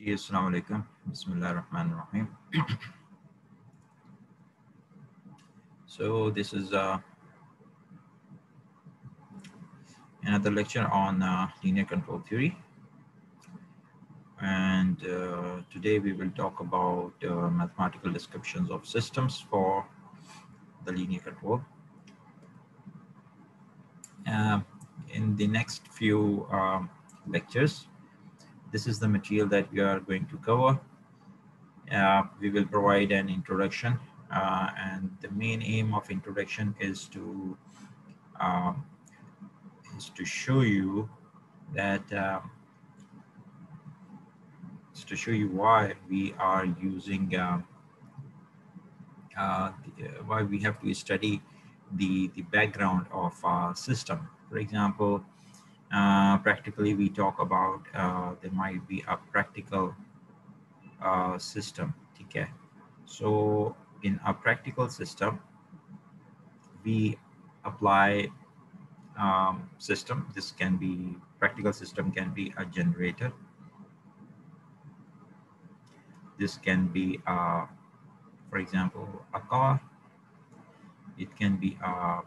Assalamu alaikum. Bismillah ar-Rahman ar-Rahim. So this is another lecture on linear control theory, and today we will talk about mathematical descriptions of systems for the linear control. In the next few lectures, this is the material that we are going to cover. We will provide an introduction, and the main aim of introduction is to show you that to show you why we are using why we have to study the background of a system. For example, practically we talk about there might be a practical system. Okay, so in a practical system we apply system. This can be practical system, can be a generator. This can be for example, a car. It can be a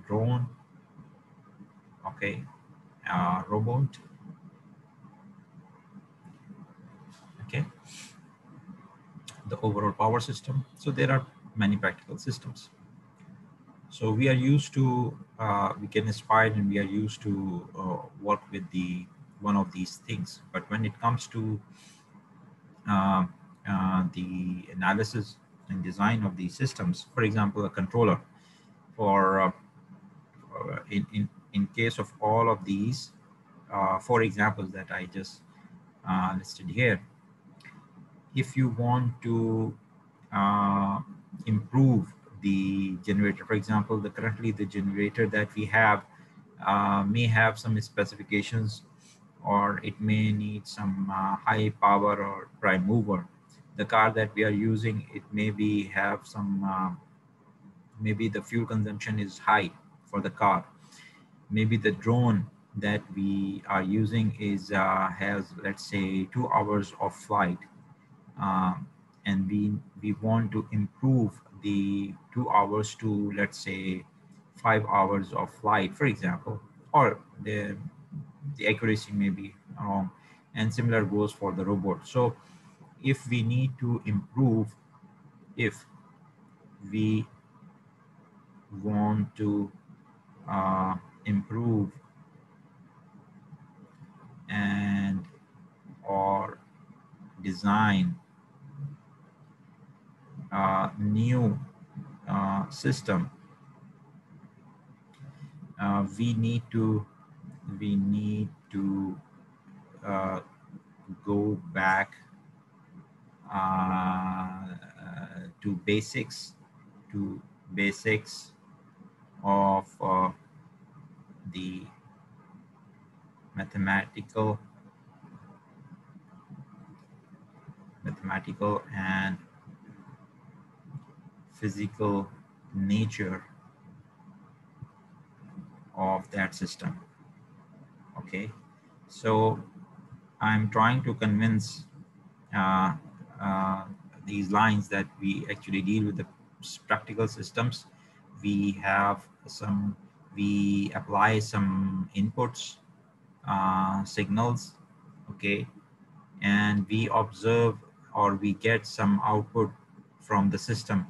drone, okay, a robot, okay, the overall power system. So there are many practical systems. So we are used to, we can aspire and we are used to work with the one of these things. But when it comes to the analysis and design of these systems, for example, a controller, for in case of all of these four examples that I just listed here, if you want to improve the generator, for example, currently the generator that we have may have some specifications, or it may need some high power or prime mover. The car that we are using, it maybe have some maybe the fuel consumption is high for the car. Maybe the drone that we are using is has, let's say, 2 hours of flight, and we want to improve the 2 hours to, let's say, 5 hours of flight, for example, or the accuracy may be wrong, and similar goes for the robot. So if we need to improve, if we want to improve and or design new system, we need to go back to basics of the mathematical and physical nature of that system. Okay, so I'm trying to convince these lines that we actually deal with the practical systems. We apply some inputs, signals, okay, and we observe or we get some output from the system,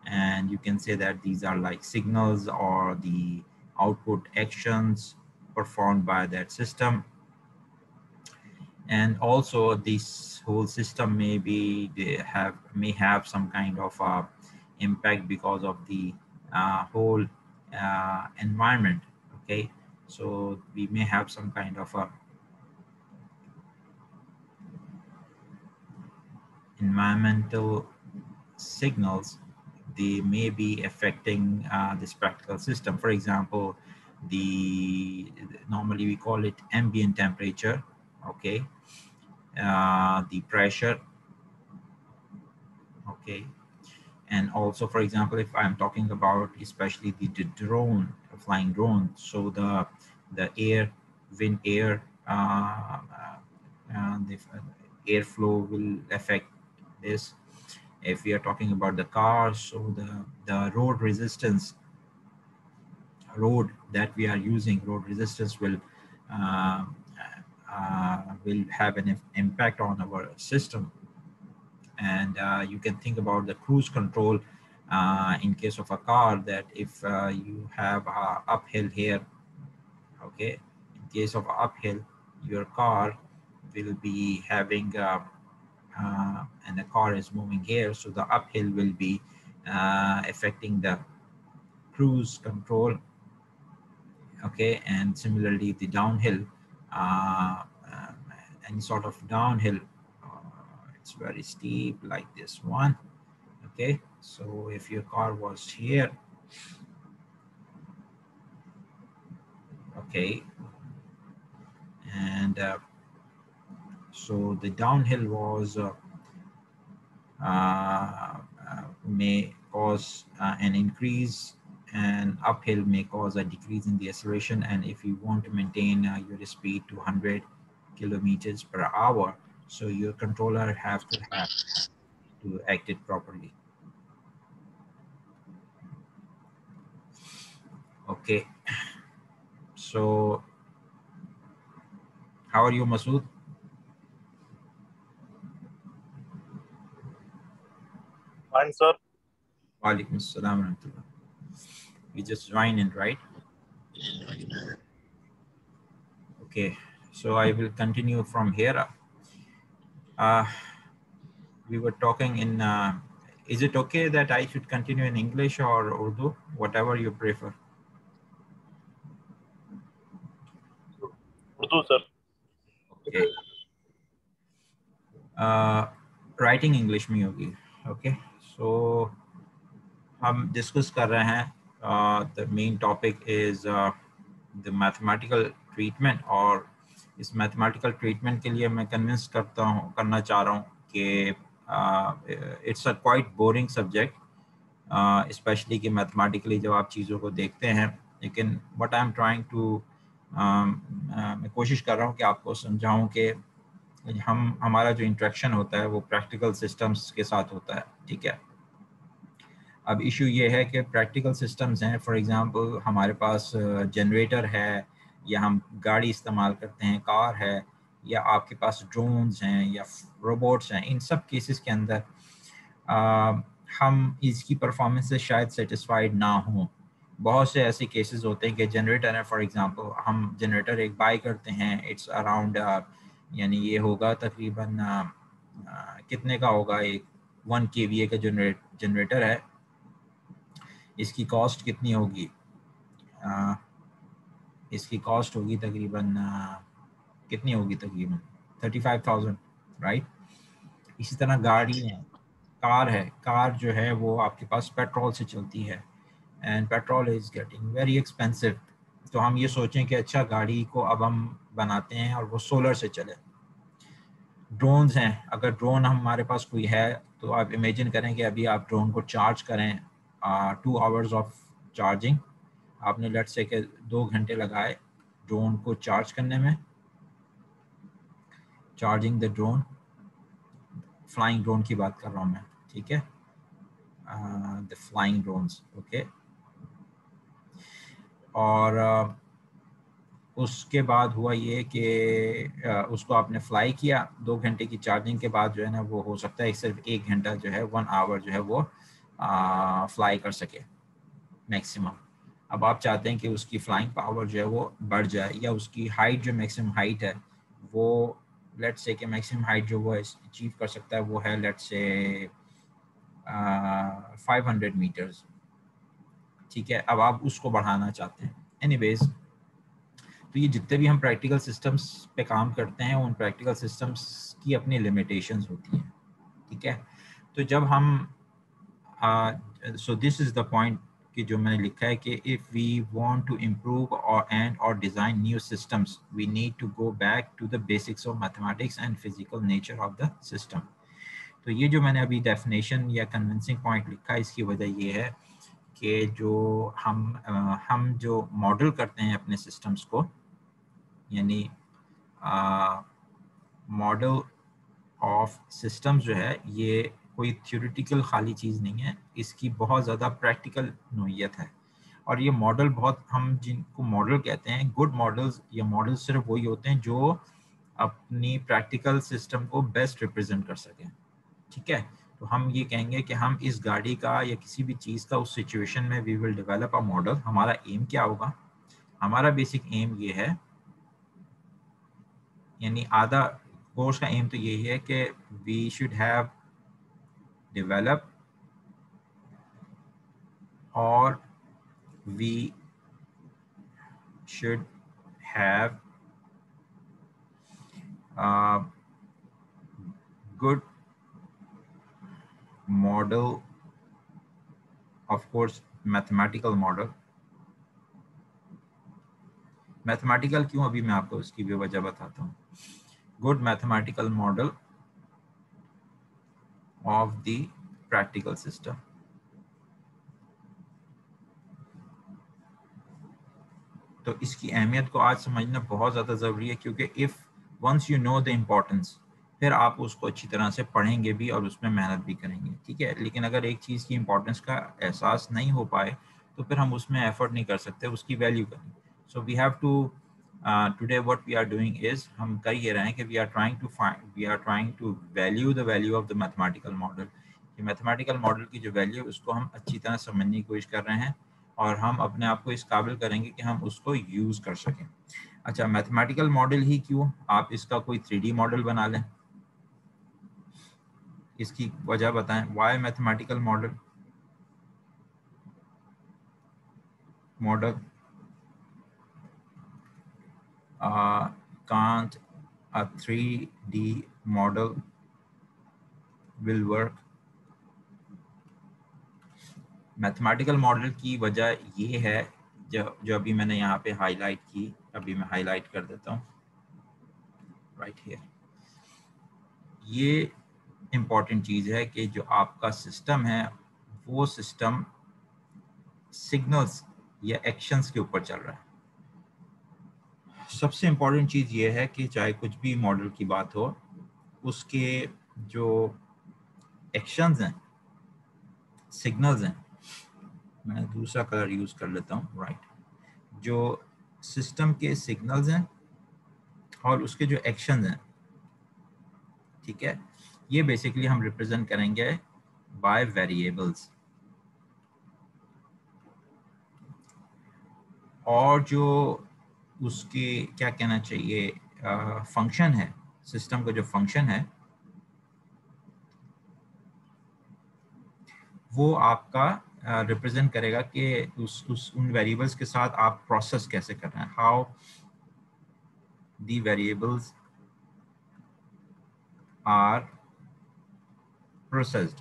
and you can say that these are like signals or the output actions performed by that system. And also this whole system may have some kind of impact because of the whole environment. Okay, so we may have some kind of a environmental signals. They may be affecting this practical system. For example, normally we call it ambient temperature, okay, the pressure, okay, and also, for example, if I'm talking about especially the drone, flying drone, so the air, wind, air, airflow will affect this. If we are talking about the car, so the road that we are using, road resistance uh, will have an impact on our system. And you can think about the cruise control in case of a car, that if you have uphill here, okay, in case of uphill, your car will be having and the car is moving here, so the uphill will be affecting the cruise control, okay. And similarly the downhill, uh, uh, any sort of downhill, it's very steep like this one, okay. So if your car was here, okay, and so the downhill was may cause an increase, and uphill may cause a decrease in the acceleration. And if you want to maintain your speed to 100 kilometers per hour, so your controller have to act it properly. Okay, so how are you, Masood? Fine, sir. Walaikum assalam wa rahmatullah. You just joined in, right? Okay, so I will continue from here. We were talking in, is it okay that I should continue in English or Urdu, whatever you prefer? Urdu, sir. Okay. Writing English में होगी. Okay, सो हम discuss कर रहे हैं the main topic is the mathematical treatment. और इस mathematical treatment के लिए मैं कन्विंस करना चाह रहा हूँ कि it's a quite boring subject, specially कि मैथमेटिकली जब आप चीज़ों को देखते हैं. लेकिन what I am trying to, मैं कोशिश कर रहा हूँ कि आपको समझाऊँ कि हमारा जो इंट्रैक्शन होता है वो प्रैक्टिकल सिस्टम्स के साथ होता है. ठीक है, अब इशू ये है कि प्रैक्टिकल सिस्टम्स हैं, फॉर एग्जांपल हमारे पास जनरेटर है, या हम गाड़ी इस्तेमाल करते हैं, कार है, या आपके पास ड्रोन्स हैं या रोबोट्स हैं. इन सब केसेस के अंदर हम इसकी परफॉर्मेंस से शायद सेटिस्फाइड ना हों. बहुत से ऐसे केसेस होते हैं कि जनरेटर है, फॉर एग्जांपल हम जनरेटर एक बाय करते हैं, इट्स अराउंड यानी ये होगा तकरीबन कितने का होगा, एक 1 kVA का जनरेटर है. इसकी कॉस्ट कितनी होगी, इसकी कॉस्ट होगी तकरीबन कितनी होगी, तकरीबन 35,000, राइट. इसी तरह गाड़ी है, कार है, कार जो है वो आपके पास पेट्रोल से चलती है, and petrol is getting very expensive. तो हम ये सोचें कि अच्छा गाड़ी को अब हम बनाते हैं और वो सोलर से चले. ड्रोन्स हैं, अगर ड्रोन हमारे पास कोई है तो आप इमेजिन करें कि अभी आप ड्रोन को चार्ज करें, 2 आवर्स ऑफ चार्जिंग, आपने लेट से कि 2 घंटे लगाए ड्रोन को चार्ज करने में, charging the drone, flying drone की बात कर रहा हूँ मैं. ठीक है, द फ्लाइंग ड्रोन्स, ओके. और उसके बाद हुआ ये कि उसको आपने फ्लाई किया, 2 घंटे की चार्जिंग के बाद जो है ना, वो हो सकता है सिर्फ 1 घंटा जो है, 1 आवर जो है वो फ्लाई कर सके मैक्सिमम. अब आप चाहते हैं कि उसकी फ्लाइंग पावर जो है वो बढ़ जाए, या उसकी हाइट जो मैक्सिमम हाइट है वो, लेट्स से कि मैक्सिमम हाइट जो वो अचीव कर सकता है वो है लेट्स से 500 मीटर्स. ठीक है, अब आप उसको बढ़ाना चाहते हैं. एनीवेज, तो ये जितने भी हम प्रैक्टिकल सिस्टम्स पे काम करते हैं, उन प्रैक्टिकल सिस्टम्स की अपनी लिमिटेशंस होती हैं. ठीक है, तो जब हम so this is the point कि जो मैंने लिखा है कि if we want to improve और design new systems, we need to go back to the basics of mathematics and physical nature of the system. तो ये जो मैंने अभी डेफिनेशन या कन्विंसिंग पॉइंट लिखा है, इसकी वजह ये है कि जो हम जो मॉडल करते हैं अपने सिस्टम्स को, यानी मॉडल ऑफ सिस्टम्स जो है ये कोई थ्योरेटिकल खाली चीज़ नहीं है, इसकी बहुत ज़्यादा प्रैक्टिकल नोयत है। और ये मॉडल बहुत, हम जिनको मॉडल कहते हैं, गुड मॉडल्स या मॉडल्स सिर्फ वही होते हैं जो अपनी प्रैक्टिकल सिस्टम को बेस्ट रिप्रेजेंट कर सकें। ठीक है, तो हम ये कहेंगे कि हम इस गाड़ी का या किसी भी चीज़ का उस सिचुएशन में we will develop a model. हमारा एम क्या होगा? हमारा बेसिक एम ये है, यानी आधा कोर्स का एम तो यही है कि वी शुड हैव डेवलप और we should have good model, of course mathematical model. Mathematical क्यों, अभी मैं आपको इसकी भी वजह बताता हूँ। Good mathematical model of the practical system. तो इसकी अहमियत को आज समझना बहुत ज़्यादा ज़रूरी है, क्योंकि if once you know the importance, फिर आप उसको अच्छी तरह से पढ़ेंगे भी और उसमें मेहनत भी करेंगे। ठीक है, लेकिन अगर एक चीज़ की इम्पोर्टेंस का एहसास नहीं हो पाए तो फिर हम उसमें एफर्ट नहीं कर सकते उसकी वैल्यू करनी। So we have to today what we are doing is, हम कर ये रहे हैं कि we are trying to value the value of the mathematical model. कि मैथमेटिकल मॉडल की जो वैल्यू है उसको हम अच्छी तरह समझने की कोशिश कर रहे हैं और हम अपने आप को इस काबिल करेंगे कि हम उसको यूज़ कर सकें। अच्छा, मैथमेटिकल मॉडल ही क्यों, आप इसका कोई 3D मॉडल बना लें, इसकी वजह बताएं। Why mathematical model can't a 3D model will work? Mathematical model की वजह ये है, जो अभी मैंने यहाँ पे हाईलाइट की, अभी मैं हाईलाइट कर देता हूँ राइट हियर। ये इम्पॉर्टेंट चीज़ है कि जो आपका सिस्टम है वो सिस्टम सिग्नल्स या एक्शंस के ऊपर चल रहा है। सबसे इम्पॉर्टेंट चीज़ ये है कि चाहे कुछ भी मॉडल की बात हो, उसके जो एक्शंस हैं, सिग्नल्स हैं, मैं दूसरा कलर यूज़ कर लेता हूँ राइट, जो सिस्टम के सिग्नल्स हैं और उसके जो एक्शंस हैं, ठीक है, ये बेसिकली हम रिप्रेजेंट करेंगे बाय वेरिएबल्स। और जो उसके क्या कहना चाहिए फंक्शन है, सिस्टम का जो फंक्शन है वो आपका रिप्रेजेंट करेगा कि उन वेरिएबल्स के साथ आप प्रोसेस कैसे कर रहे हैं, how the variables are processed.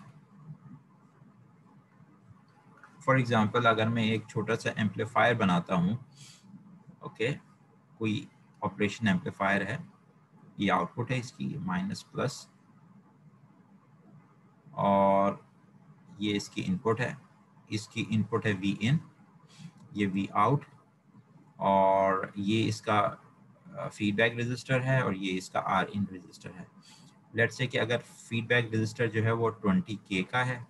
For example, अगर मैं एक छोटा सा एम्पलीफायर बनाता हूँ, ओके, कोई ऑपरेशन एम्पलीफायर है, ये आउटपुट है इसकी माइनस प्लस, और ये इसकी इनपुट है, इसकी इनपुट है वी इन, ये वी आउट, और ये इसका फीडबैक रजिस्टर है और ये इसका आर इन रजिस्टर है। लेट्स से कि अगर फीडबैक रजिस्टर जो है वो 20K का है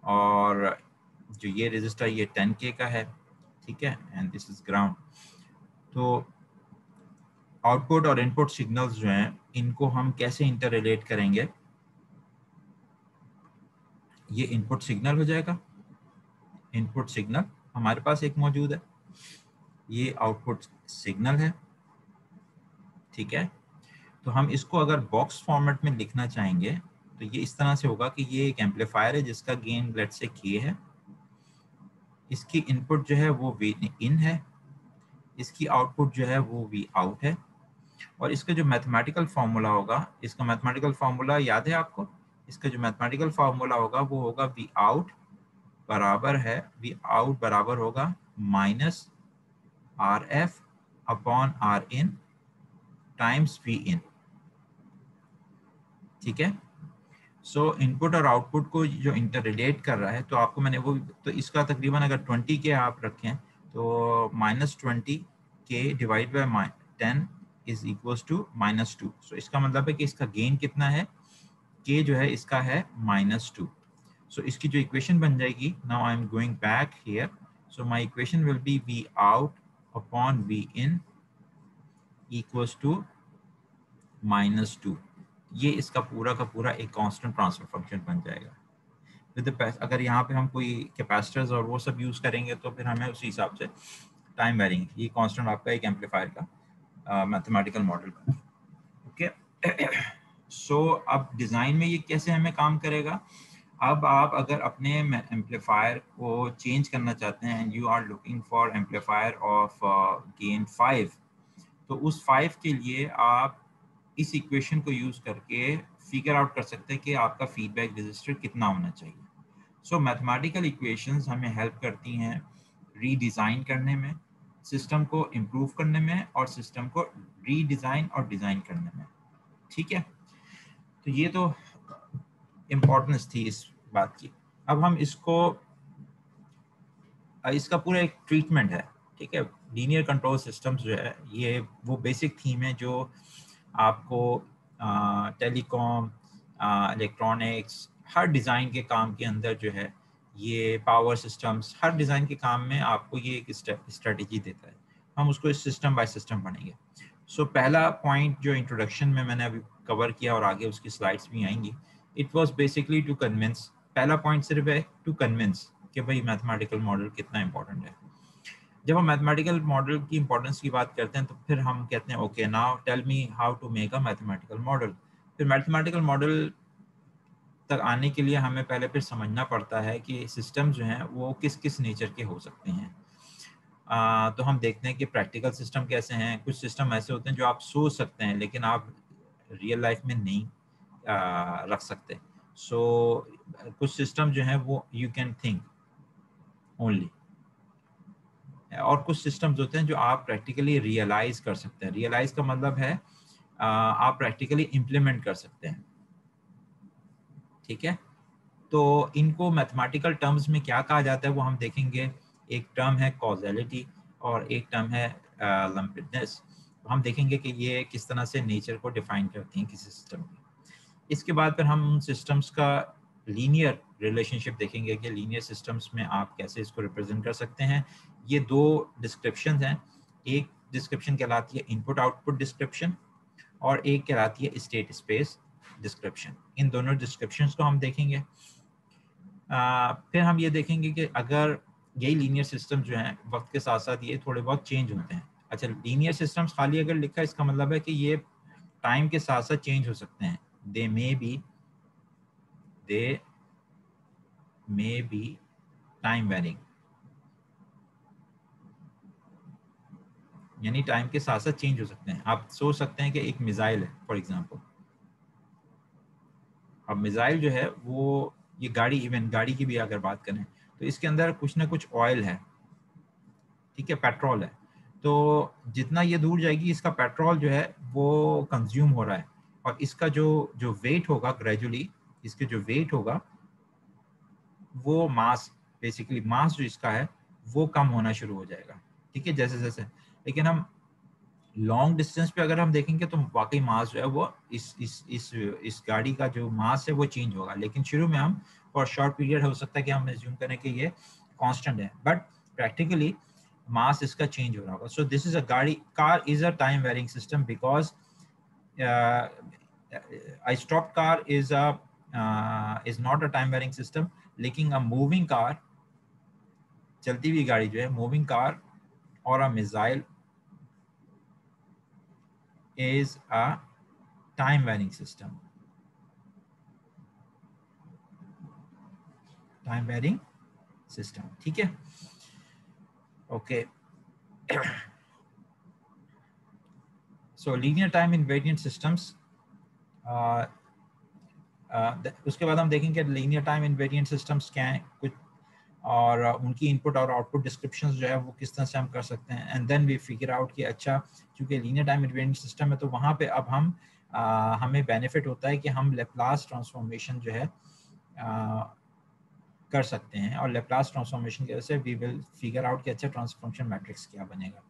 और जो ये रजिस्टर ये 10K का है, ठीक है, एंड दिस इज ग्राउंड। तो आउटपुट और इनपुट सिग्नल्स जो हैं इनको हम कैसे इंटर रिलेट करेंगे? ये इनपुट सिग्नल हो जाएगा, इनपुट सिग्नल हमारे पास एक मौजूद है, ये आउटपुट सिग्नल है, ठीक है। तो हम इसको अगर बॉक्स फॉर्मेट में लिखना चाहेंगे तो ये इस तरह से होगा कि ये एक एम्पलीफायर है जिसका गेन लेट्स से K है, इसकी इनपुट जो है वो वी इन है, इसकी आउटपुट जो है वो वी आउट है, और इसका जो मैथमेटिकल फार्मूला होगा, इसका मैथमेटिकल फार्मूला याद है आपको? इसका जो मैथमेटिकल फार्मूला होगा वो होगा वी आउट बराबर है, वी आउट बराबर होगा minus R F upon R in times v in, ठीक है। सो इनपुट और आउटपुट को जो इंटर रिलेट कर रहा है, तो आपको मैंने वो, तो इसका तकरीबन अगर 20K आप रखें तो -20K divide by 10 is equals to -2। So इसका मतलब है कि इसका गेन कितना है? k जो है इसका है -2. सो इसकी जो इक्वेशन बन जाएगी, now I am going back here, so my equation will be v out upon v in equals to -2. ये इसका पूरा का पूरा एक कांस्टेंट ट्रांसफर फंक्शन बन जाएगा विद द, अगर यहाँ पे हम कोई कैपेसिटर्स और वो सब यूज़ करेंगे तो फिर हमें उसी हिसाब से टाइम वेरिंग, ये कांस्टेंट आपका एक एम्पलीफायर का मैथमेटिकल मॉडल का. ओके. सो अब डिज़ाइन में ये कैसे हमें काम करेगा. अब आप अगर अपने एम्पलीफायर को चेंज करना चाहते हैं and you are looking for amplifier of gain 5, तो उस 5 के लिए आप इस इक्वेशन को यूज़ करके फिगर आउट कर सकते हैं कि आपका फीडबैक रजिस्टर कितना होना चाहिए. सो मैथमेटिकल इक्वेशंस हमें हेल्प करती हैं रीडिज़ाइन करने में, सिस्टम को इम्प्रूव करने में और सिस्टम को रीडिज़ाइन और डिज़ाइन करने में. ठीक है, तो ये तो इम्पोर्टेंस थी इस बात की. अब हम इसका पूरा एक ट्रीटमेंट है. ठीक है, लीनियर कंट्रोल सिस्टम्स जो है ये वो बेसिक थीम है जो आपको टेलीकॉम, इलेक्ट्रॉनिक्स, हर डिज़ाइन के काम के अंदर जो है ये पावर सिस्टम्स, हर डिज़ाइन के काम में आपको ये एक स्ट्रेटजी देता है. हम उसको सिस्टम बाय सिस्टम पढ़ेंगे. सो पहला पॉइंट जो इंट्रोडक्शन में मैंने अभी कवर किया और आगे उसकी स्लाइड्स भी आएंगी, it was basically to convince. पहला पॉइंट सिर्फ है टू कन्विंस कि भाई मैथमेटिकल मॉडल कितना इंपॉर्टेंट है. जब हम मैथमेटिकल मॉडल की इंपॉर्टेंस की बात करते हैं तो फिर हम कहते हैं okay now tell me how to make a mathematical model. फिर मैथमेटिकल मॉडल तक आने के लिए हमें पहले फिर समझना पड़ता है कि सिस्टम जो हैं वो किस किस नेचर के हो सकते हैं. तो हम देखते हैं कि प्रैक्टिकल सिस्टम कैसे हैं. कुछ सिस्टम ऐसे होते हैं जो आप सोच सकते हैं लेकिन आप रियल लाइफ में नहीं रख सकते. सो कुछ सिस्टम जो हैं वो यू कैन थिंक ओनली, और कुछ सिस्टम्स होते हैं जो आप प्रैक्टिकली रियलाइज कर सकते हैं. रियलाइज का मतलब है आप प्रैक्टिकली इम्प्लीमेंट कर सकते हैं. ठीक है, तो इनको मैथमेटिकल टर्म्स में क्या कहा जाता है वो हम देखेंगे. एक टर्म है कॉजेलिटी और एक टर्म है लंपिडनेस. हम देखेंगे कि ये किस तरह से नेचर को डिफाइन करती हैं किसी सिस्टम की. इसके बाद फिर हम उन सिस्टम्स का लीनियर रिलेशनशिप देखेंगे कि लीनियर सिस्टम्स में आप कैसे इसको रिप्रेजेंट कर सकते हैं. ये दो डिस्क्रिप्शन हैं. एक डिस्क्रिप्शन कहलाती है इनपुट आउटपुट डिस्क्रिप्शन और एक कहलाती है स्टेट स्पेस डिस्क्रिप्शन. इन दोनों डिस्क्रिप्शंस को हम देखेंगे. फिर हम ये देखेंगे कि अगर यही लीनियर सिस्टम जो हैं वक्त के साथ साथ ये थोड़े बहुत चेंज होते हैं. अच्छा, लीनियर सिस्टम्स खाली अगर लिखा है इसका मतलब है कि ये टाइम के साथ साथ चेंज हो सकते हैं. दे मे बी टाइम वेरिंग, यानी टाइम के साथ साथ चेंज हो सकते हैं. आप सोच सकते हैं कि एक मिसाइल है फॉर एग्जांपल. अब मिसाइल जो है वो ये गाड़ी, इवन गाड़ी की भी अगर बात करें तो इसके अंदर कुछ ना कुछ ऑयल है. ठीक है, पेट्रोल है. तो जितना ये दूर जाएगी इसका पेट्रोल जो है वो कंज्यूम हो रहा है और इसका जो जो वेट होगा ग्रेजुअली, इसके जो वेट होगा वो मास, बेसिकली मास जो इसका है वो कम होना शुरू हो जाएगा. ठीक है, जैसे जैसे. लेकिन हम लॉन्ग डिस्टेंस पे अगर हम देखेंगे तो वाकई मास जो है वो इस गाड़ी का जो मास है वो चेंज होगा. लेकिन शुरू में हम फॉर शॉर्ट पीरियड हो सकता है कि हम एज्यूम करें कि ये कांस्टेंट है, बट प्रैक्टिकली मास इसका चेंज हो रहा होगा. सो दिस इज अ गाड़ी, car is a time varying system because a stopped car is not a time varying system. लेकिन a moving car, चलती हुई गाड़ी जो है, मूविंग कार और a missile is a time varying system. Time varying system. ठीक है, okay. So linear time invariant systems. उसके बाद हम देखेंगे लीनियर टाइम इनवेरिएंट सिस्टम्स क्या हैं कुछ, और उनकी इनपुट और आउटपुट डिस्क्रिप्शंस जो है वो किस तरह से हम कर सकते हैं. And then we figure out कि अच्छा क्योंकि लीनियर टाइम इनवेरिएंट सिस्टम है तो वहाँ पे अब हम हमें बेनिफिट होता है कि हम लेप्लास ट्रांसफॉर्मेशन जो है कर सकते हैं, और लेप्लास ट्रांसफॉर्मेशन की वजह से वी विल फिगर आउट कि अच्छा ट्रांसफर फंक्शन मैट्रिक्स क्या बनेगा.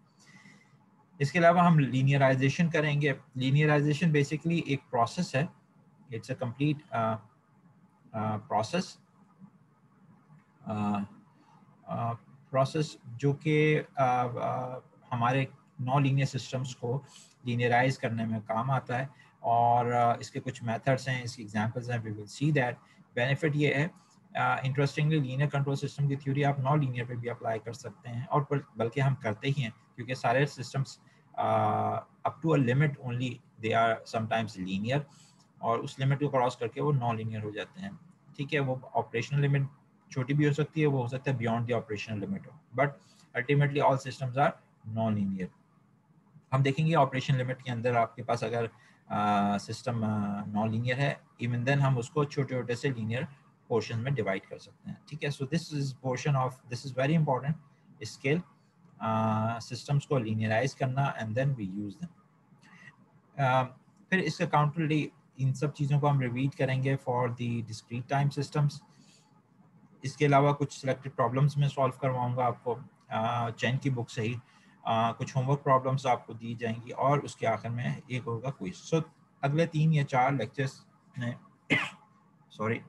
इसके अलावा हम लीनियराइजेशन करेंगे. लीनियराइजेशन बेसिकली एक प्रोसेस है it's a complete process process जो कि हमारे नॉन लीनियर सिस्टम्स को लीनियराइज करने में काम आता है। और इसके कुछ मेथड्स हैं, इसकी एग्जांपल्स हैं, we will see that. Benefit ये है, इंटरेस्टिंगली लीनियर कंट्रोल सिस्टम की थ्योरी आप नॉन लीनियर पे भी अप्लाई कर सकते हैं, और बल्कि हम करते ही हैं, क्योंकि सारे systems up to a limit only they are sometimes linear, और उस लिमिट को क्रॉस करके वो नॉन लीनियर हो जाते हैं। ठीक है, वो ऑपरेशनल लिमिट छोटी भी हो सकती है, वो हो सकता है बियॉन्ड द ऑपरेशनल लिमिट हो, but ultimately all systems are non linear. हम देखेंगे ऑपरेशन लिमिट के अंदर आपके पास अगर सिस्टम नॉन लीनियर है, इवन देन हम उसको छोटे छोटे से लीनियर पोर्शन में डिवाइड कर सकते हैं। ठीक है, so this is portion of, this is very important skill, systems को लीनियराइज करना and then we use them. फिर इसका काउंटरली इन सब चीज़ों को हम रिपीट करेंगे for the discrete time systems. इसके अलावा कुछ सिलेक्टेड प्रॉब्लम्स में सॉल्व करवाऊंगा आपको चैन की बुक से ही। कुछ होमवर्क प्रॉब्लम्स आपको दी जाएंगी, और उसके आखिर में एक होगा क्विज। सो अगले 3 या 4 लेक्चर्स में सॉरी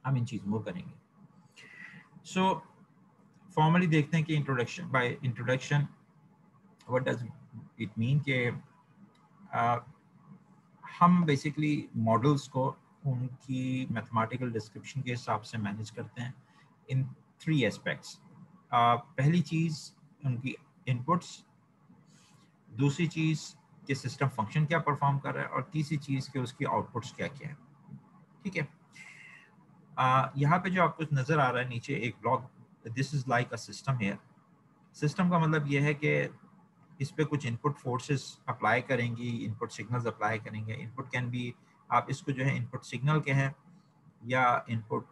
हम इन चीज़ों को करेंगे। सो फॉर्मली देखते हैं कि introduction, by introduction what does it mean कि हम बेसिकली मॉडल्स को उनकी मैथमेटिकल डिस्क्रिप्शन के हिसाब से मैनेज करते हैं इन 3 एस्पेक्ट्स। पहली चीज़ उनकी इनपुट्स, दूसरी चीज़ कि सिस्टम फंक्शन क्या परफॉर्म कर रहा है, और तीसरी चीज़ कि उसकी आउटपुट्स क्या क्या है। ठीक है, यहाँ पे जो आपको नज़र आ रहा है नीचे एक block, this is like a system here. System का मतलब ये है कि इस पे कुछ इनपुट फोर्सेस अप्लाई करेंगी, इनपुट सिग्नल्स अप्लाई करेंगे। इनपुट कैन बी, आप इसको जो है इनपुट सिग्नल कहें, या इनपुट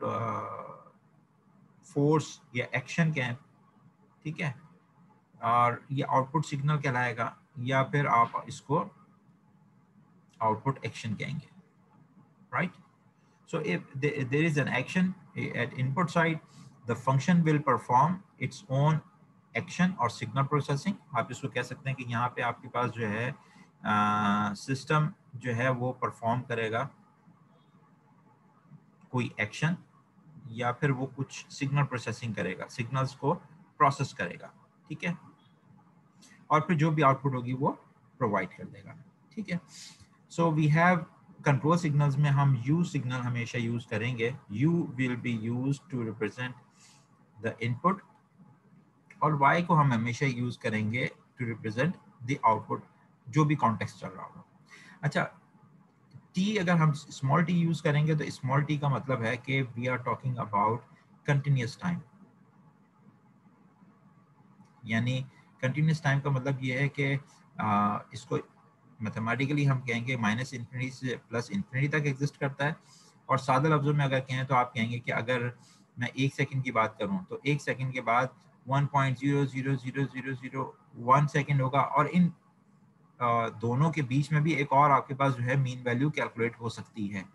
फोर्स या एक्शन कहें। ठीक है, और ये आउटपुट सिग्नल कहलाएगा, या फिर आप इसको आउटपुट एक्शन कहेंगे, right. So if there is an action at input side, the function will perform its own action और signal processing। आप इसको कह सकते हैं कि यहाँ पे आपके पास जो है सिस्टम जो है वो परफॉर्म करेगा कोई एक्शन, या फिर वो कुछ सिग्नल प्रोसेसिंग करेगा, सिग्नल्स को प्रोसेस करेगा। ठीक है, और फिर जो भी आउटपुट होगी वो प्रोवाइड कर देगा। ठीक है, so we have control signals में हम U सिग्नल हमेशा यूज करेंगे। U will be use to represent the input, और Y को हम हमेशा यूज करेंगे टू रिप्रेजेंट द आउटपुट, जो भी कॉन्टेक्स्ट चल रहा हो। अच्छा, T अगर हम स्मॉल t यूज करेंगे तो स्मॉल t का मतलब है कि we are talking about continuous time. यानी कंटिन्यूस टाइम का मतलब ये है कि इसको मैथमेटिकली हम कहेंगे माइनस इन्फिनिटी से प्लस इन्फिनिटी तक एग्जिस्ट करता है। और सादे लफ्जों में अगर कहें तो आप कहेंगे कि अगर मैं 1 सेकंड की बात करूं तो 1 सेकंड के बाद 1.0000001 सेकंड होगा, और इन दोनों के बीच में भी एक और आपके पास जो है मीन वैल्यू कैलकुलेट हो सकती है।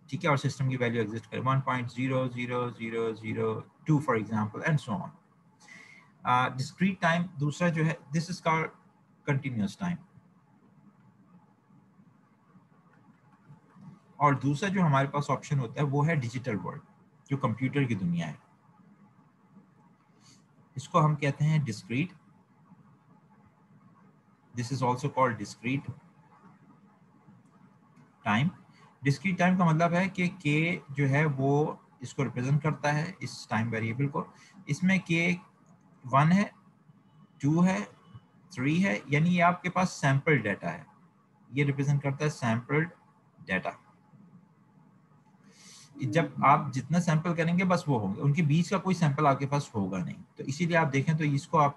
ठीक है, और सिस्टम की वैल्यू एग्जिस्ट करे 1.00002 for example and so on. Discrete time दूसरा जो है, this is called continuous time. और दूसरा जो हमारे पास ऑप्शन होता है वो है डिजिटल वर्ल्ड, जो कंप्यूटर की दुनिया है। इसको हम कहते हैं discrete. This is also called discrete time. Discrete time का मतलब है कि के जो है वो इसको रिप्रेजेंट करता है, इस टाइम वेरिएबल को। इसमें के 1 है, 2 है, 3 है, यानी ये आपके पास सैंपल डाटा है। ये रिप्रेजेंट करता है सैंपल्ड डाटा। जब आप जितना सैंपल करेंगे बस वो होंगे, उनके बीच का कोई सैंपल आपके पास होगा नहीं। तो इसीलिए आप देखें तो इसको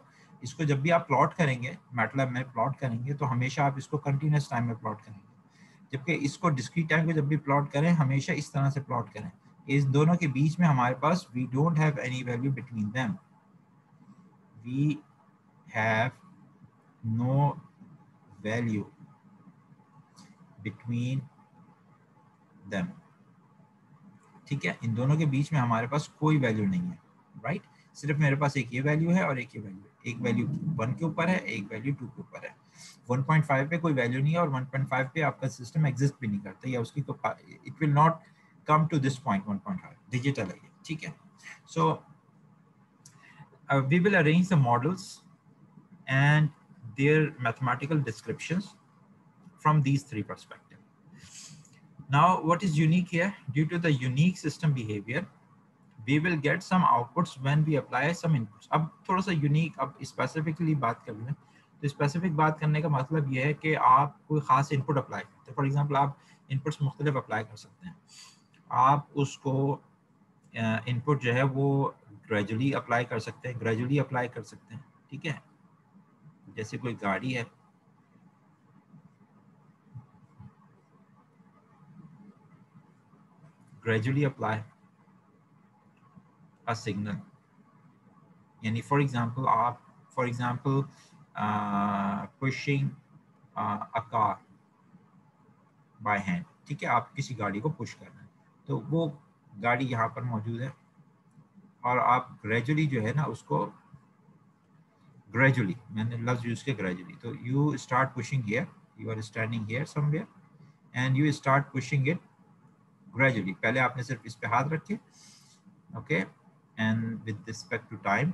जब भी आप प्लॉट करेंगे, मैटलैब में प्लॉट करेंगे, तो हमेशा आप इसको कंटिन्यूस टाइम में प्लॉट करेंगे। जबकि इसको डिस्क्रीट टाइम को जब भी प्लॉट करें, हमेशा इस तरह से प्लॉट करें। इस दोनों के बीच में हमारे पास we don't have any value between them, we have no value between them. ठीक है, इन दोनों के बीच में हमारे पास कोई वैल्यू नहीं है, राइट। सिर्फ मेरे पास एक ये वैल्यू है और एक ये वैल्यू है। एक वैल्यू 1 के ऊपर है, एक वैल्यू 2 के ऊपर है। 1.5 पे कोई वैल्यू नहीं है और 1.5 पे आपका सिस्टम एग्जिस्ट भी नहीं करता या उसकी it will not come to this point 1.5 digital है ये, ठीक है. सो we will arrange the models and their mathematical descriptions from these three perspectives. Now, what is unique here? Due to the unique system behavior, we will get some outputs when we apply some inputs. अब थोड़ा सा unique, अब specifically बात कर लें तो specific बात करने का मतलब ये है कि आप कोई खास input apply करते हैं. For example, आप inputs मुख्तलिफ apply कर सकते हैं. आप उसको इनपुट जो है वो ग्रेजुअली अप्लाई कर सकते हैं, ग्रेजुअली अप्लाई कर सकते हैं, ठीक है. जैसे कोई गाड़ी है, ग्रेजुअली अप्लाई अ सिग्नल, यानी for example pushing a car by hand, ठीक है. आप किसी गाड़ी को पुश कर रहे हैं तो वो गाड़ी यहाँ पर मौजूद है और आप ग्रेजुअली जो है ना उसको ग्रेजुअली, मैंने लफ्ज यूज किया ग्रेजुअली, तो you start pushing here, you are standing here somewhere and you start pushing it gradually. पहले आपने सिर्फ इस पे हाथ रखे, okay, and with respect to time,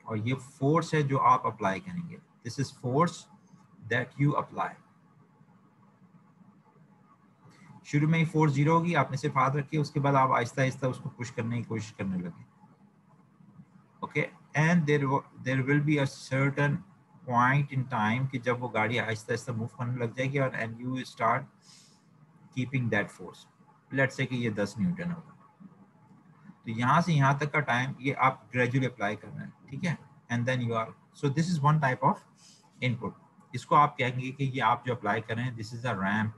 और ये फोर्स है जो आप अप्लाई करेंगे. This is force that you apply. शुरू में ही फोर्स जीरो होगी, आपने सिर्फ हाथ रखी, उसके बाद आप आहिस्ता आहिस्ता उसको पुश करने की कोशिश करने लगे, okay. And there will be a certain point in time कि जब वो गाड़ी आहिस्ता आहिस्ता मूव करने लग जाएगी और and you start keeping that force. Let's say कि ये 10 न्यूटन होगा, तो यहाँ से यहाँ तक का टाइम ये आप ग्रेजुअली अप्लाई कर रहे हैं, ठीक है. And then you are, so this is one type of input. इसको आप कहेंगे कि ये आप जो अप्लाई कर रहे हैं this is a ramp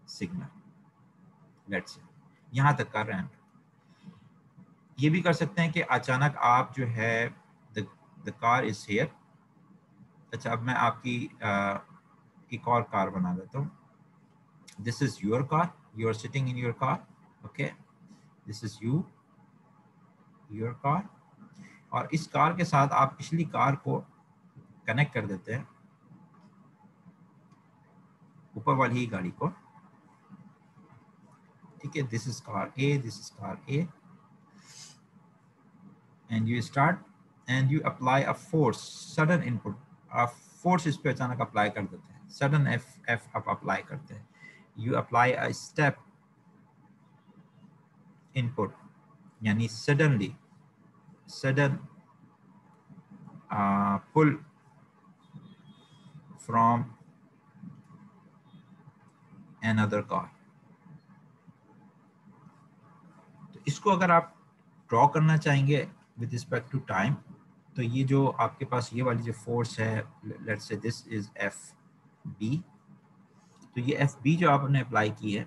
signal. Let's say यहाँ तक का रैंप. ये भी कर सकते हैं कि अचानक आप जो है द कार इज हियर. अच्छा, अब मैं आपकी एक और कार बना देता हूँ. This is your car, you are sitting in your car, okay. This is your car, और इस कार के साथ आप पिछली कार को कनेक्ट कर देते हैं, ऊपर वाली ही गाड़ी को, ठीक है. This is car A, this is car A, and you start and you apply a force, sudden input. आप फोर्स इस पे अचानक अप्लाई कर देते हैं, सडन एफ आप अप्लाई करते हैं. You apply a step input, यानी sudden pull from another car. तो इसको अगर आप ड्रॉ करना चाहेंगे विद रिस्पेक्ट टू टाइम, तो ये जो आपके पास ये वाली जो फोर्स है, let's say this is F B. तो ये एफ बी जो आपने अप्लाई की है,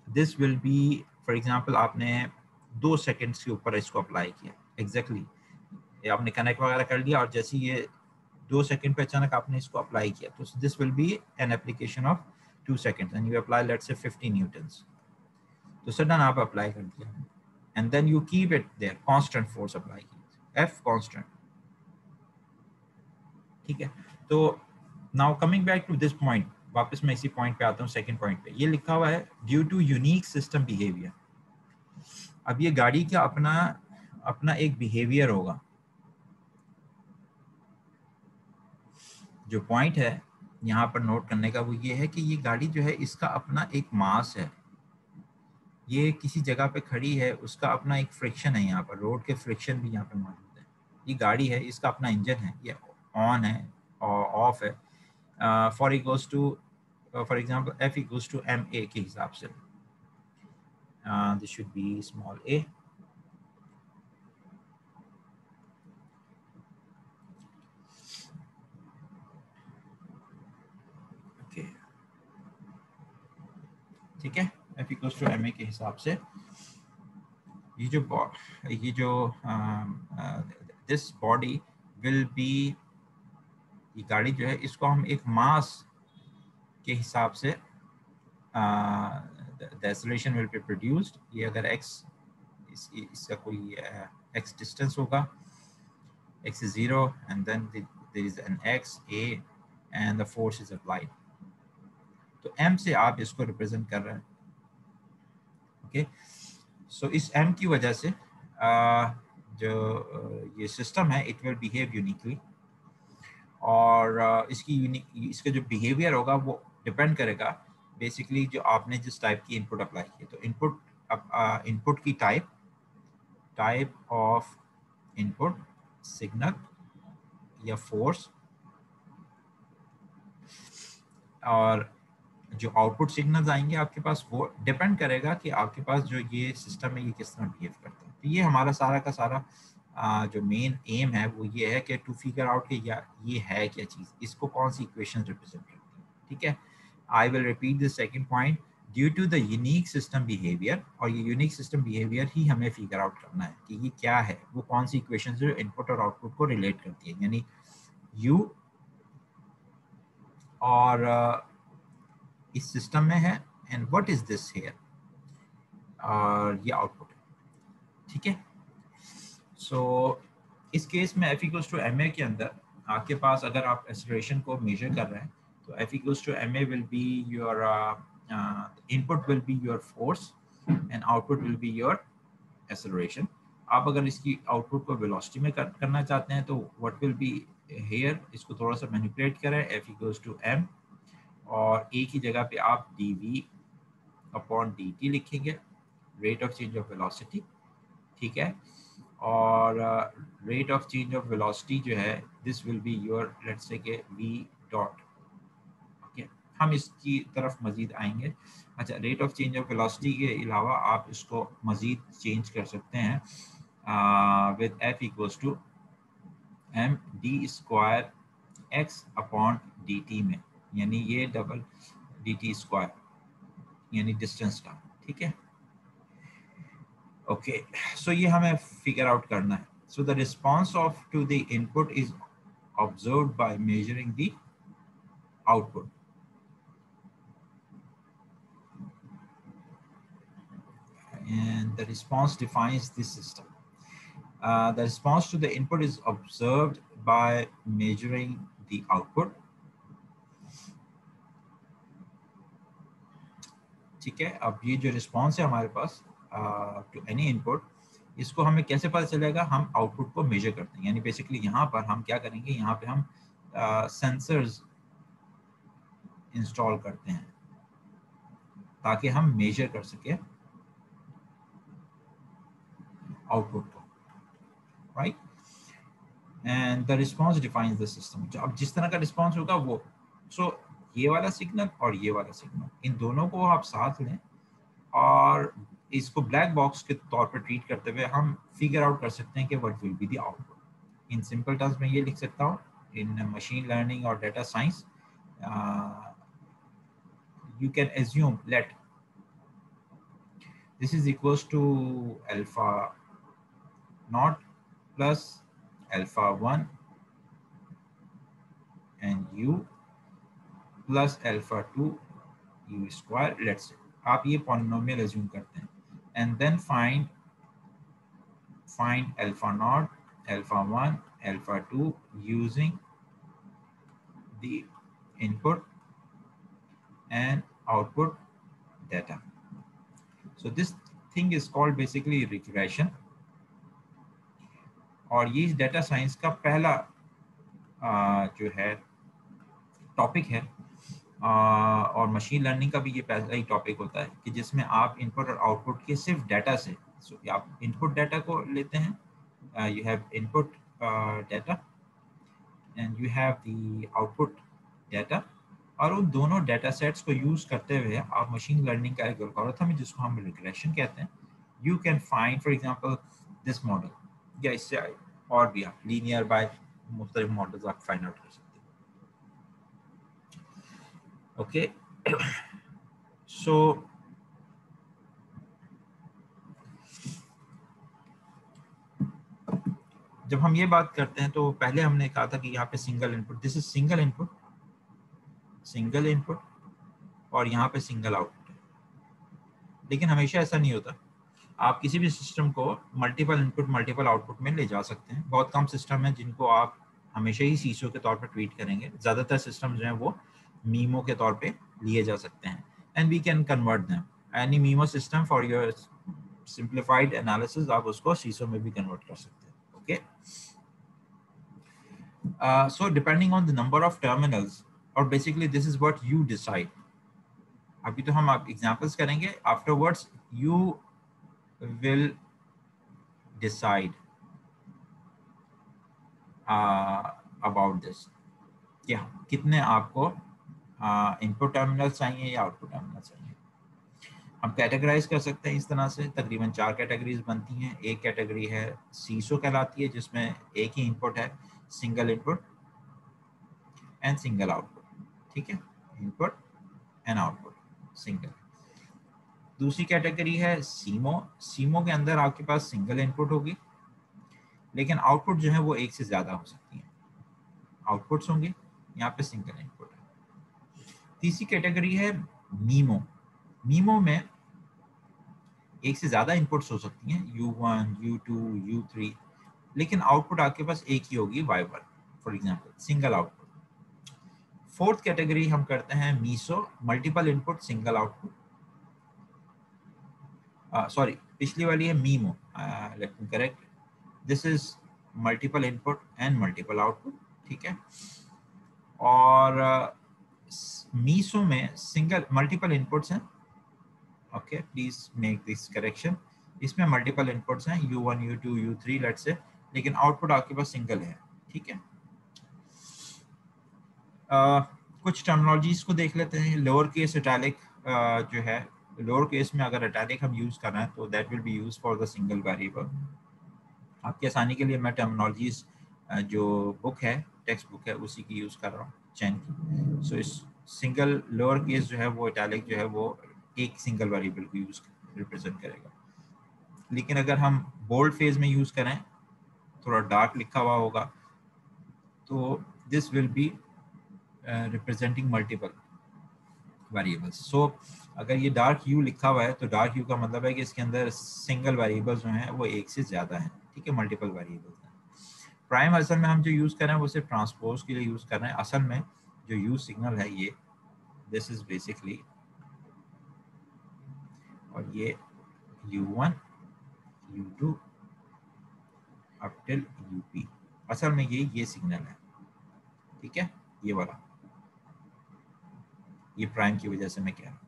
this will B, for example आपने 2 सेकेंड्स के ऊपर इसको अप्लाई किया एग्जैक्टली. आपने कनेक्ट वगैरह कर लिया और जैसे ये 2 सेकेंड पे अचानक आपने इसको अप्लाई किया, तो this will B an application of 2 seconds and you apply let's say 50 newtons. तो सडन आप अप्लाई कर दिया and then you keep it there, constant force apply की, F constant, ठीक है. तो now coming back to this point, वापस मैं इसी पॉइंट पे आता हूँ, सेकंड पॉइंट पे. ये लिखा हुआ है due to unique system behaviour. अब ये गाड़ी का अपना एक बिहेवियर होगा. जो पॉइंट है यहाँ पर नोट करने का वो ये है कि ये गाड़ी जो है इसका अपना एक मास है, ये किसी जगह पे खड़ी है, उसका अपना एक फ्रिक्शन है, यहाँ पर रोड के फ्रिक्शन भी यहाँ पे मौजूद है. ये गाड़ी है, इसका अपना इंजन है, ये ऑन है और ऑफ है. For equals to for example F equals to M A के हिसाब से, this should be small A. Okay, ठीक है. F equals to M A के हिसाब से ये जो दिस बॉडी विल बी, ये गाड़ी जो है इसको हम एक मास के हिसाब से the acceleration will be produced. ये अगर x इसका कोई x distance होगा, x is 0 and then there is an X A and the force is applied. तो m से आप इसको रिप्रेजेंट कर रहे हैं। ओके, सो इस m की वजह से जो ये सिस्टम है इट विल बिहेव यूनिकली, और इसका जो बिहेवियर होगा वो डिपेंड करेगा बेसिकली जो आपने जिस टाइप की इनपुट अप्लाई की। तो इनपुट की टाइप ऑफ इनपुट, सिग्नल या फोर्स, और जो आउटपुट सिग्नल्स आएंगे आपके पास वो डिपेंड करेगा कि आपके पास जो ये सिस्टम है ये किस तरह बिहेव करता है। तो ये हमारा सारा का सारा जो मेन एम है वो ये है कि टू फिगर आउट कि या ये है क्या चीज़, इसको कौन सी इक्वेशन रिप्रेजेंट करती है। ठीक है, I will repeat the second point, due to the unique system behaviour, और ये यूनिक सिस्टम बिहेवियर ही हमें फिगर आउट करना है कि ये क्या है, वो कौन सी इक्वेशन जो इनपुट और आउटपुट को रिलेट करती है, यानी यू और इस सिस्टम में है and what is this here, और ये आउटपुट है। ठीक है, सो इस केस में F equals to M A के अंदर आपके पास अगर आप एक्सेलरेशन को मेजर कर रहे हैं तो F equals to M A will be your input will be your force and output will be your acceleration. आप अगर इसकी आउटपुट को वेलोसिटी में करना चाहते हैं तो व्हाट विल बी हियर, इसको थोड़ा सा मैनिपुलेट करें, एफ इक्वल्स टू एम और ए की जगह पे आप d v upon D t लिखेंगे, rate of change of velocity. ठीक है, और rate of change of velocity जो है this will be your let's say k V dot. Okay, हम इसकी तरफ मजीद आएंगे। अच्छा, rate of change of velocity के अलावा आप इसको मजीद चेंज कर सकते हैं with F equals to M D square X upon D T में, यानी ये डबल डी टी स्क्वायर यानी डिस्टेंस का। ठीक है, ओके, सो ये हमें फिगर आउट करना है। So the response of to the input is observed by measuring the output. And the response defines this system. The response to the input is observed by measuring the output. ठीक है, अब ये जो response है हमारे पास to any input, इसको हमें कैसे पता चलेगा, हम आउटपुट को मेजर करते हैं। यानी बेसिकली यहाँ पर हम क्या करेंगे, यहाँ पे हम सेंसर्स इंस्टॉल करते हैं ताकि हम मेजर कर सके आउटपुट को, right. And the response defines the system. अब जिस तरह का रिस्पॉन्स होगा वो, सो ये वाला सिग्नल और ये वाला सिग्नल, इन दोनों को आप साथ लें और इसको ब्लैक बॉक्स के तौर पर ट्रीट करते हुए हम फिगर आउट कर सकते हैं कि what will be the output. In simple terms में ये लिख सकता हूँ, इन मशीन लर्निंग और data science you can assume let this is equals to alpha naught plus alpha 1 and u plus alpha 2 u square, let's say आप ये polynomial assume करते हैं and then find alpha naught, alpha 1, alpha 2 using the input and output data. So this thing is called basically regression, और ये data science का पहला जो है टॉपिक है, और मशीन लर्निंग का भी ये पहला ही टॉपिक होता है कि जिसमें आप इनपुट और आउटपुट के सिर्फ डाटा से, आप इनपुट डाटा को लेते हैं, you have input data and you have the output data, और उन दोनों डाटा सेट्स को यूज करते हुए आप मशीन लर्निंग का एक एल्गोरिथम है जिसको हम रिग्रेशन कहते हैं, you can find for example this model, या इससे और भी आप लीनियर बाय मुख्तलिफ मॉडल्स आप फाइंड आउट कर सकते हैं। ओके, सो जब हम ये बात करते हैं तो पहले हमने कहा था कि यहाँ पे single input, this is single input और यहाँ पे सिंगल आउटपुट है। लेकिन हमेशा ऐसा नहीं होता, आप किसी भी सिस्टम को मल्टीपल इनपुट मल्टीपल आउटपुट में ले जा सकते हैं। बहुत कम सिस्टम है जिनको आप हमेशा ही सीसो के तौर पर ट्रीट करेंगे। ज़्यादातर सिस्टम जो हैं वो मीमो के तौर पे लिए जा सकते हैं, and we can convert them. Any MIMO system for your simplified analysis आप उसको सीसो में भी कन्वर्ट कर सकते हैं। Okay, so depending on the number of terminals, or basically this is what you decide. अभी तो हम आप एग्जांपल्स करेंगे, afterwards you will decide about this कि कितने आपको इनपुट टर्मिनल चाहिए या आउटपुट टर्मिनल चाहिए। हम कैटेगराइज कर सकते हैं इस तरह से, तकरीबन 4 कैटेगरीज बनती हैं। एक कैटेगरी है सीसो कहलाती है, जिसमें एक ही इनपुट है, single input and single output. ठीक है, इनपुट एंड आउटपुट सिंगल। दूसरी कैटेगरी है सीमो। सीमो के अंदर आपके पास सिंगल इनपुट होगी, लेकिन आउटपुट जो है वो एक से ज्यादा हो सकती है। आउटपुट्स होंगे, यहाँ पे सिंगल इनपुट है। तीसरी कैटेगरी है मीमो। मीमो में एक से ज्यादा इनपुट्स हो सकती हैं, U1, U2, U3, लेकिन आउटपुट आपके पास एक ही होगी, Y1 for example, single output. Fourth category हम करते हैं MISO, multiple input single output. Sorry, पिछली वाली है MIMO, let me correct, this is multiple input and multiple output. ठीक है, और मीसो में सिंगल मल्टीपल इनपुट्स हैं। Okay, please make this correction. इसमें मल्टीपल इनपुट्स हैं, U1, U2, U3 let's say, लेकिन आउटपुट आपके पास सिंगल है। ठीक है, कुछ टर्मिनोलॉजीज को देख लेते हैं। लोअर केस इटैलिक जो है, लोअर केस में अगर इटैलिक हम यूज कर रहे हैं तो that will be use for the single variable. आपकी आसानी के लिए मैं टर्मिनोलॉजीज जो बुक है, टेक्स्ट बुक है, उसी की यूज कर रहा हूँ, चैन की। सो इस सिंगल लोअर केस जो है वो इटैलिक जो है वो एक सिंगल वेरिएबल को यूज रिप्रेजेंट करेगा। लेकिन अगर हम बोल्ड फेज में यूज करें, थोड़ा डार्क लिखा हुआ होगा, तो this will be representing multiple variables. So अगर ये डार्क यू लिखा हुआ है तो डार्क यू का मतलब है कि इसके अंदर सिंगल वेरिएबल्स जो हैं वो एक से ज्यादा हैं। ठीक है, मल्टीपल वेरिएबल्स हैं। प्राइम असल में हम जो यूज कर रहे हैं वो सिर्फ ट्रांसपोज के लिए यूज कर रहे हैं। असल में जो यू सिग्नल है ये, दिस इज बेसिकली, और ये U1, U2 up till UP, असल में ये सिग्नल है। ठीक है, ये वाला, ये प्राइम की वजह से मैं कह रहा हूँ,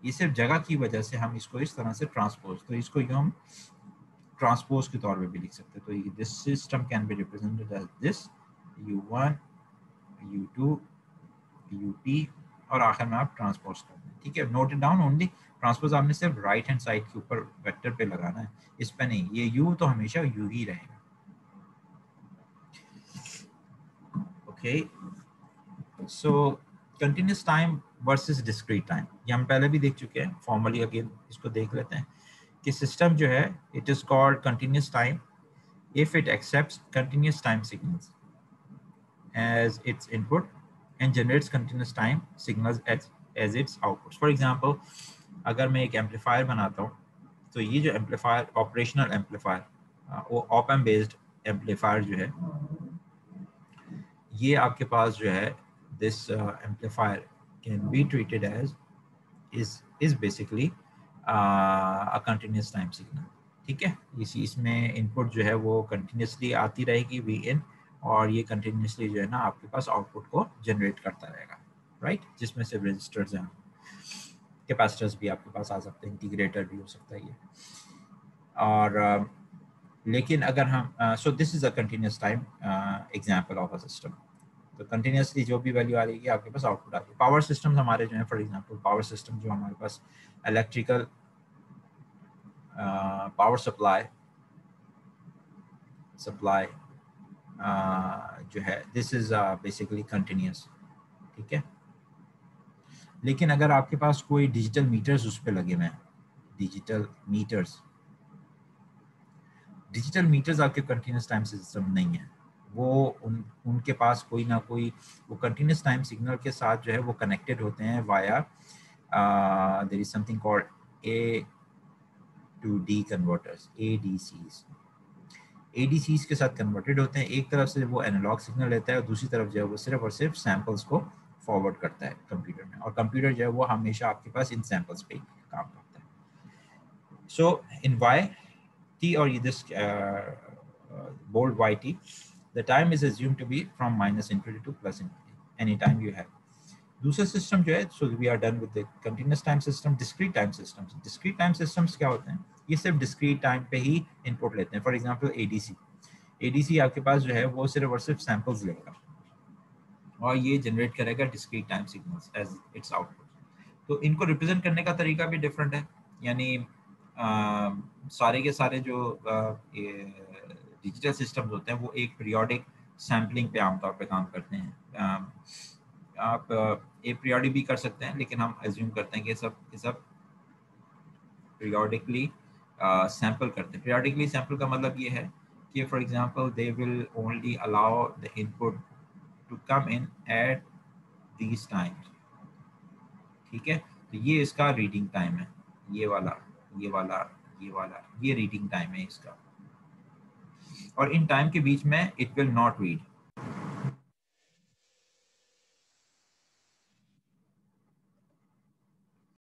ये सिर्फ जगह की वजह से हम इसको इस तरह से ट्रांसपोज, तो इसको हम ट्रांसपोज के तौर पे भी लिख सकते हैं। तो this system can be represented as this U1, U2, UP, और आखिर में आप ट्रांसपोज कर दें। ठीक है, note it down only. Transpose आपने सिर्फ राइट हैंड साइड के ऊपर वेक्टर पे लगाना है, इस पे नहीं। ये U तो हमेशा U ही रहेगा। Okay, so continuous time versus discrete time, ये हम पहले भी देख चुके हैं। फॉर्मली अगेन इसको देख लेते हैं कि सिस्टम जो है, it is called continuous time if it accepts continuous time signals as its input and generates continuous time signals as its outputs. For example, अगर मैं एक एम्पलीफायर बनाता हूँ, तो ये जो एम्पलीफायर, ऑपरेशनल एम्पलीफायर, वो ऑप एम्प बेस्ड एम्पलीफायर जो है, ये आपके पास जो है, this amplifier can be treated as is basically a continuous time signal. ठीक है, इसमें इनपुट जो है वो कंटिन्यूसली आती रहेगी Vin, और ये कंटिन्यूसली जो है ना आपके पास आउटपुट को जनरेट करता रहेगा, राइट, जिसमें से रजिस्टर्स हैं, कैपेसिटर्स भी आपके पास आ सकते हैं, इंटीग्रेटर भी हो सकता है ये। और लेकिन अगर हम so this is a continuous time example of a system, तो कंटिन्यूसली जो भी वैल्यू आ रही है आपके पास आउटपुट आ रही है। पावर सिस्टम्स हमारे जो है, फॉर एग्जांपल पावर सिस्टम जो हमारे पास इलेक्ट्रिकल पावर सप्लाई जो है, दिस इज बेसिकली कंटिन्यूस। ठीक है, लेकिन अगर आपके पास कोई डिजिटल मीटर्स उस पर लगे हुए हैं, डिजिटल मीटर्स आपके कंटिन्यूस टाइम सिस्टम नहीं है, वो उनके पास कोई ना कोई वो कंटिन्यूस टाइम सिग्नल के साथ जो है वो कनेक्टेड होते हैं via there is something called A to D converters, ADCs। ADCs के साथ कन्वर्टेड होते हैं। एक तरफ से वो एनालॉग सिग्नल लेता है और दूसरी तरफ जो है वो सिर्फ और सिर्फ सैंपल्स को फॉरवर्ड करता है कंप्यूटर में, और कंप्यूटर जो है वो हमेशा आपके पास इन सैंपल्स पे काम करता है। सो इन Y t or this bold yt, the time is assumed to be from minus infinity to plus infinity any time you have. दूसरा सिस्टम जो है, so we are done with the continuous time system. Discrete time systems, discrete time systems क्या होते हैं? ये सिर्फ discrete time पे ही input लेते हैं। फॉर एग्जांपल एडीसी, एडीसी आपके पास जो है वो सिर्फ और सिर्फ सैंपल्स लेगा और ये जनरेट करेगा discrete time signals as its output. तो इनको रिप्रेजेंट करने का तरीका भी डिफरेंट है, यानी सारे के सारे जो डिजिटल सिस्टम्स होते हैं वो एक पीरियोडिक सैम्पलिंग पे आमतौर पे काम करते हैं। आप ए पीरियोडिक भी कर सकते हैं, लेकिन हम एज्यूम करते हैं कि सब पीरियोडिकली सैंपल करते हैं। पीरियोडिकली सैंपल का मतलब ये है कि for example they will only allow the input to come in at these times, ठीक है। तो ये इसका रीडिंग टाइम है, ये वाला ये वाला ये वाला, ये रीडिंग टाइम है इसका। और इन टाइम के बीच में इट विल नॉट रीड,